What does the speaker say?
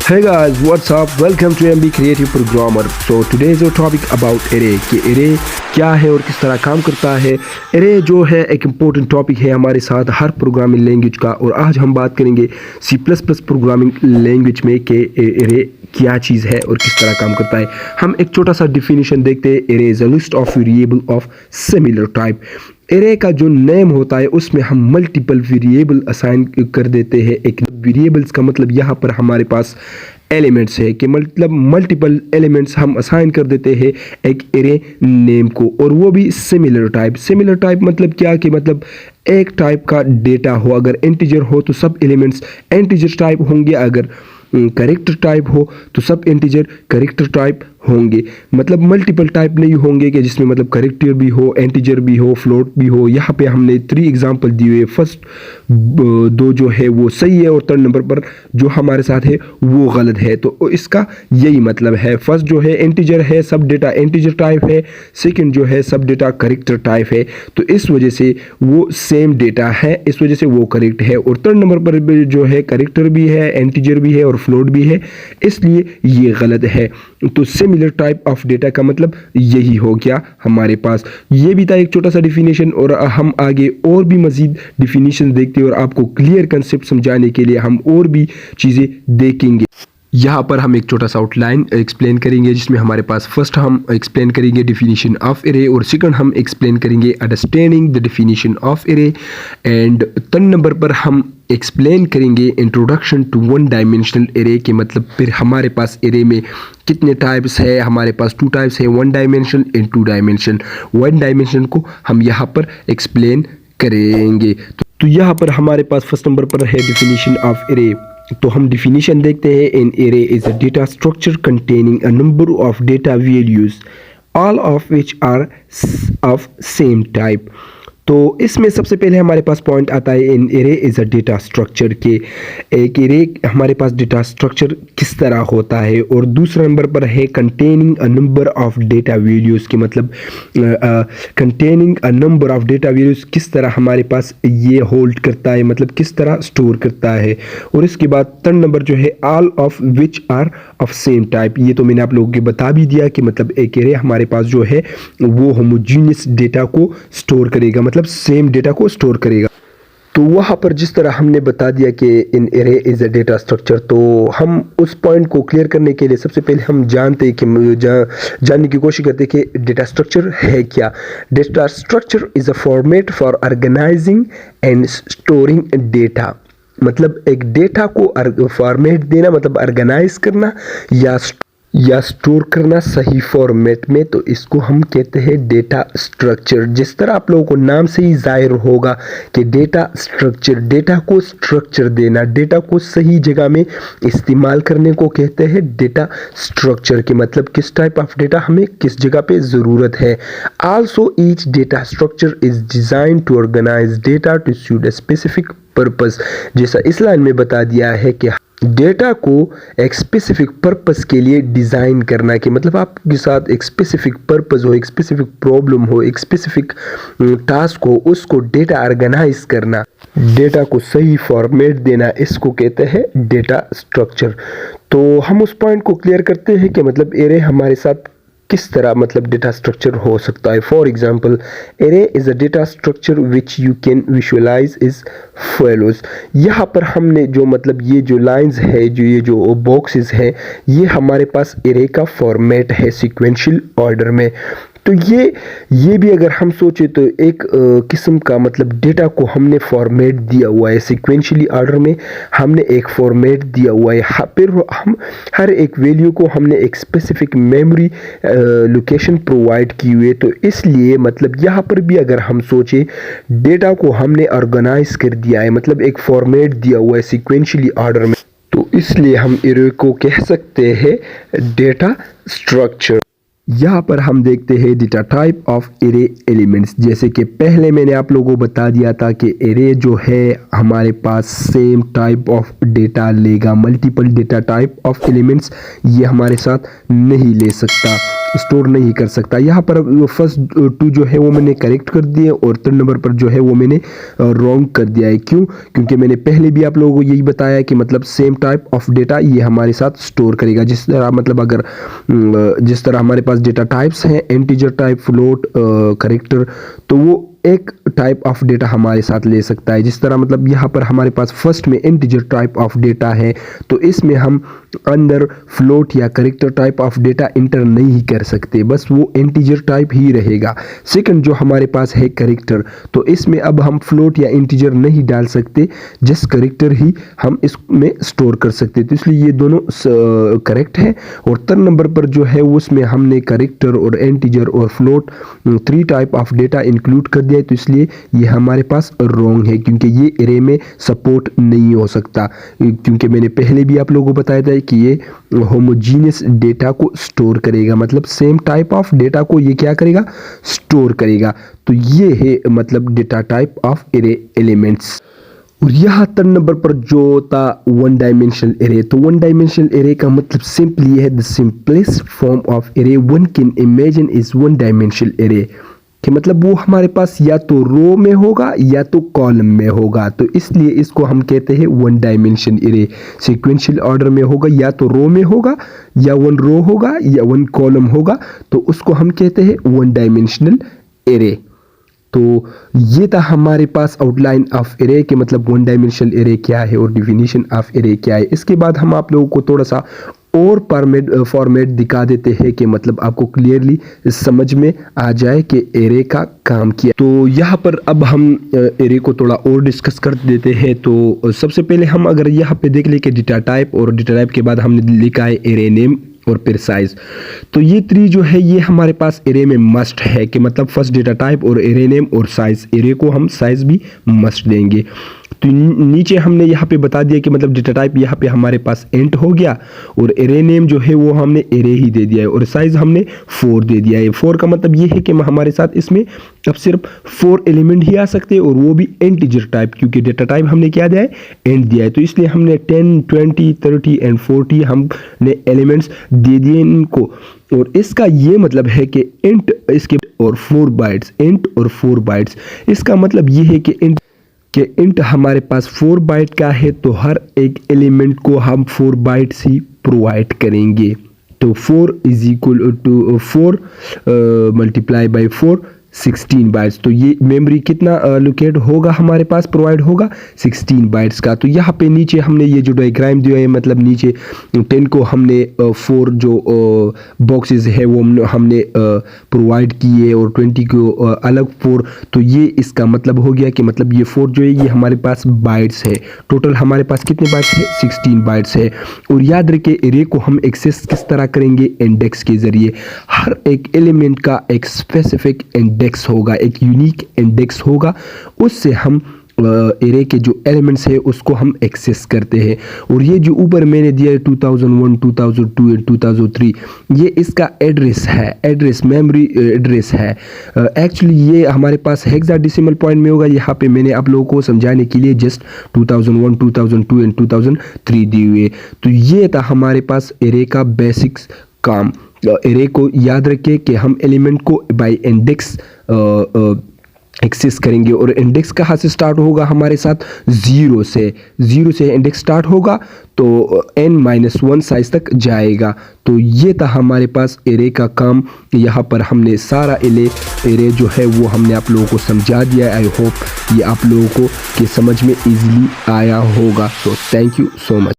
Hey guys, what's up? Welcome to MB Creative Programmer. So today is our topic about array कि array क्या है और किस तरह काम करता है। array जो है एक इम्पोर्टेंट टॉपिक है हमारे साथ हर प्रोग्रामिंग लैंग्वेज का, और आज हम बात करेंगे C++ प्रोग्रामिंग लैंग्वेज में कि array क्या चीज़ है और किस तरह काम करता है। हम एक छोटा सा डिफिनीशन देखते हैं। array is a list of variable of similar type। Array का जो नेम होता है उसमें हम मल्टीपल वेरिएबल असाइन कर देते हैं। एक वेरिएबल्स का मतलब यहाँ पर हमारे पास एलिमेंट्स है कि मतलब मल्टीपल एलिमेंट्स हम असाइन कर देते हैं एक एरे नेम को, और वो भी सिमिलर टाइप। सिमिलर टाइप मतलब क्या कि मतलब एक टाइप का डेटा हो। अगर इंटीजर हो तो सब एलिमेंट्स इंटीजर टाइप होंगे, अगर कैरेक्टर टाइप हो तो सब इंटीजर कैरेक्टर टाइप होंगे। मतलब मल्टीपल टाइप नहीं होंगे कि जिसमें मतलब कैरेक्टर भी हो, इंटीजर भी हो, फ्लोट भी हो। यहाँ पे हमने 3 एग्जांपल दिए हुए। फर्स्ट 2 जो है वो सही है और 3rd नंबर पर जो हमारे साथ है वो गलत है। तो इसका यही मतलब है। फर्स्ट जो है इंटीजर है, सब डेटा इंटीजर टाइप है। सेकंड जो है सब डेटा कैरेक्टर टाइप है, तो इस वजह से वो सेम डेटा है, इस वजह से वो करेक्ट है। और 3rd नंबर पर जो है कैरेक्टर भी है, इंटीजर भी है और फ्लोट भी है, इसलिए ये गलत है। तो सिमिलर टाइप ऑफ डेटा का मतलब यही हो गया हमारे पास। ये भी था एक छोटा सा डिफिनेशन, और हम आगे और भी मजीद डिफिनेशन देखते हैं और आपको क्लियर कंसेप्ट समझाने के लिए हम और भी चीज़ें देखेंगे। यहाँ पर हम एक छोटा सा आउटलाइन एक्सप्लेन करेंगे, जिसमें हमारे पास फर्स्ट हम एक्सप्लेन करेंगे डिफिनीशन ऑफ एरे, और सेकंड हम एक्सप्लेन करेंगे understanding the definition of array, and 3rd number पर हम एक्सप्लेन करेंगे introduction to one dimensional array के मतलब फिर हमारे पास एरे में कितने टाइप्स है। हमारे पास 2 टाइप्स है, 1 डायमेंशन एंड 2 डायमेंशन। 1 डायमेंशन को हम यहाँ पर एक्सप्लेन करेंगे। तो यहाँ पर हमारे पास फर्स्ट नंबर पर है डिफिनीशन ऑफ एरे। तो हम डिफिनीशन देखते हैं। An array is a data structure containing a number of data values all of which are of same type. तो इसमें सबसे पहले हमारे पास पॉइंट आता है an array is a data structure के एक एरे हमारे पास डेटा स्ट्रक्चर किस तरह होता है। और दूसरा नंबर पर है containing a number of data values के मतलब containing a number of data values किस तरह हमारे पास ये होल्ड करता है, मतलब किस तरह स्टोर करता है। और इसके बाद 3rd नंबर जो है all of which are of same type. ये तो मैंने आप लोगों को बता भी दिया कि मतलब एक एरे हमारे पास जो है वो होमोजीनियस डेटा को स्टोर करेगा, मतलब सेम डेटा को स्टोर करेगा। तो वहाँ पर जिस तरह हमने बता दिया कि इन array is a data structure, तो हम उस पॉइंट को क्लियर करने के लिए सबसे पहले हम जानते हैं कि जानने की कोशिश करते हैं कि डेटा स्ट्रक्चर है क्या। Data structure is a format for organising and storing data. मतलब एक डेटा को फॉर्मेट देना मतलब ऑर्गेनाइज करना या स्टोर करना सही फॉर्मेट में, तो इसको हम कहते हैं डेटा स्ट्रक्चर। जिस तरह आप लोगों को नाम से ही जाहिर होगा कि डेटा स्ट्रक्चर, डेटा को स्ट्रक्चर देना, डेटा को सही जगह में इस्तेमाल करने को कहते हैं डेटा स्ट्रक्चर के मतलब किस टाइप ऑफ डेटा हमें किस जगह पे ज़रूरत है। Also each data structure is design to organise data to suit a specific purpose. जैसा इस लाइन में बता दिया है कि डेटा को एक स्पेसिफिक पर्पस के लिए डिज़ाइन करना कि मतलब आपके साथ एक स्पेसिफिक पर्पस हो, एक स्पेसिफिक प्रॉब्लम हो, एक स्पेसिफिक टास्क हो, उसको डेटा ऑर्गेनाइज करना, डेटा को सही फॉर्मेट देना, इसको कहते हैं डेटा स्ट्रक्चर। तो हम उस पॉइंट को क्लियर करते हैं कि मतलब एरे हमारे साथ किस तरह मतलब डेटा स्ट्रक्चर हो सकता है। For example array is a data structure which you can visualise is follows. यहाँ पर हमने जो मतलब ये जो लाइंस है, जो ये जो बॉक्सेस है, ये हमारे पास एरे का फॉर्मेट है सीक्वेंशियल ऑर्डर में। तो ये भी अगर हम सोचे तो एक किस्म का मतलब डेटा को हमने फॉर्मेट दिया हुआ है सीक्वेंशियली ऑर्डर में, हमने एक फॉर्मेट दिया हुआ है। फिर हम हर एक वैल्यू को हमने एक स्पेसिफिक मेमोरी लोकेशन प्रोवाइड की हुई है। तो इसलिए मतलब यहाँ पर भी अगर हम सोचे डेटा को हमने ऑर्गेनाइज कर दिया है, मतलब एक फॉर्मेट दिया हुआ है सीक्वेंशियली ऑर्डर में, तो इसलिए हम एरे को कह सकते हैं डेटा स्ट्रक्चर। यहाँ पर हम देखते हैं data type of array elements. जैसे कि पहले मैंने आप लोगों को बता दिया था कि एरे जो है हमारे पास सेम टाइप ऑफ डेटा लेगा, multiple data type of elements ये हमारे साथ नहीं ले सकता। स्टोर नहीं कर सकता। यहाँ पर फर्स्ट 2 जो है वो मैंने करेक्ट कर दिए और 3rd नंबर पर जो है वो मैंने रॉन्ग कर दिया है। क्यों? क्योंकि मैंने पहले भी आप लोगों को यही बताया कि मतलब सेम टाइप ऑफ डेटा ये हमारे साथ स्टोर करेगा। जिस तरह मतलब अगर जिस तरह हमारे पास डेटा टाइप्स हैं इंटीजर टाइप, फ्लोट, करेक्टर, तो वो एक टाइप ऑफ डेटा हमारे साथ ले सकता है। जिस तरह मतलब यहाँ पर हमारे पास फर्स्ट में इंटीजर टाइप ऑफ डेटा है तो इसमें हम अंदर फ्लोट या character type of data inter नहीं कर सकते, बस वो इंटीजर टाइप ही रहेगा। सेकंड जो हमारे पास है करेक्टर, तो इसमें अब हम फ्लोट या इंटीजर नहीं डाल सकते, जस्ट करेक्टर ही हम इसमें स्टोर कर सकते, तो इसलिए ये दोनों करेक्ट है। और 3rd नंबर पर जो है उसमें हमने करेक्टर और इंटीजर और float 3 type of data include कर दिया, तो इसलिए ये हमारे पास रॉन्ग है क्योंकि ये एरे में सपोर्ट नहीं हो सकता। क्योंकि मैंने पहले भी आप लोगों को बताया था कि ये होमोजीनियस डेटा को स्टोर करेगा, मतलब सेम टाइप ऑफ डेटा को ये क्या करेगा, स्टोर करेगा। तो ये है मतलब data type of array elements. और यहाँ 3rd नंबर पर जो था 1 डायमेंशनल एरे, तो 1 डायमेंशनल एरे का मतलब सिंपली है the simplest form of array one can imagine is 1 dimensional array, कि मतलब वो हमारे पास या तो रो में होगा या तो कॉलम में होगा, तो इसलिए इसको हम कहते हैं 1 डायमेंशन एरे। सीक्वेंशियल ऑर्डर में होगा, या तो रो में होगा या 1 रो होगा या 1 कॉलम होगा, तो उसको हम कहते हैं 1 डायमेंशनल एरे। तो ये था हमारे पास आउटलाइन ऑफ एरे के मतलब 1 डायमेंशनल एरे क्या है और डिफिनीशन ऑफ एरे क्या है। इसके बाद हम आप लोगों को थोड़ा सा और फॉर्मेट दिखा देते हैं कि मतलब आपको क्लियरली समझ में आ जाए कि एरे का काम किया। तो यहाँ पर अब हम एरे को थोड़ा और डिस्कस कर देते हैं। तो सबसे पहले हम अगर यहाँ पे देख ले कि डेटा टाइप, और डेटा टाइप के बाद हमने लिखा है एरे नेम और फिर साइज, तो ये 3 जो है ये हमारे पास एरे में मस्ट है कि मतलब फर्स्ट डेटा टाइप और एरे नेम और साइज, एरे को हम साइज भी मस्ट देंगे। तो नीचे हमने यहाँ पे बता दिया कि मतलब डेटा टाइप यहाँ पे हमारे पास इंट हो गया और एरे नेम जो है वो हमने एरे ही दे दिया है और साइज हमने 4 दे दिया है। 4 का मतलब ये है कि हमारे साथ इसमें अब सिर्फ 4 एलिमेंट ही आ सकते हैं और वो भी इंटीजर टाइप, क्योंकि डेटा टाइप हमने क्या दिया है, इंट दिया है, तो इसलिए हमने 10, 20, 30 एंड 40 हमने एलिमेंट्स दे दिए इनको। और इसका ये मतलब है कि इंट इसके और 4 बाइट्स, इंट और 4 बाइट्स, इसका मतलब ये है कि इंट हमारे पास 4 बाइट का है तो हर एक एलिमेंट को हम 4 बाइट्स ही प्रोवाइड करेंगे। तो 4 is equal to 4 multiply by 4 16 bytes, तो ये मेमोरी कितना लोकेट होगा हमारे पास, प्रोवाइड होगा 16 बाइट्स का। तो यहाँ पे नीचे हमने ये जो डायग्राम दिया है, मतलब नीचे 10 को हमने 4 जो बॉक्सेस है वो हमने प्रोवाइड किए और 20 को अलग 4, तो ये इसका मतलब हो गया कि मतलब ये 4 जो है ये हमारे पास बाइट्स है। टोटल हमारे पास कितने बाइट्स है, 16 बाइट्स है। और याद रखिए एरे को हम एक्सेस किस तरह करेंगे, इंडेक्स के जरिए। हर एक एलिमेंट का एक स्पेसिफिक इंडेक्स होगा, एक यूनिक इंडेक्स होगा, उससे हम एरे के जो एलिमेंट्स है उसको हम एक्सेस करते हैं। और ये जो ऊपर मैंने दिया है 2001, 2002 एंड 2003, ये इसका एड्रेस है, एड्रेस मेमोरी एड्रेस है। एक्चुअली ये हमारे पास हेक्साडेसिमल पॉइंट में होगा। यहाँ पे मैंने आप लोगों को समझाने के लिए जस्ट 2001, 2002 एंड 2003 दिए हुए। तो ये था हमारे पास एरे का बेसिक्स काम। एरे को याद रखिए कि हम एलिमेंट को बाय इंडेक्स एक्सेस करेंगे और इंडेक्स कहाँ से स्टार्ट होगा, हमारे साथ 0 से इंडेक्स स्टार्ट होगा तो n-1 साइज तक जाएगा। तो ये था हमारे पास एरे का काम। यहाँ पर हमने सारा एरे जो है वो हमने आप लोगों को समझा दिया। आई होप ये आप लोगों को कि समझ में इजीली आया होगा। So thank you so much.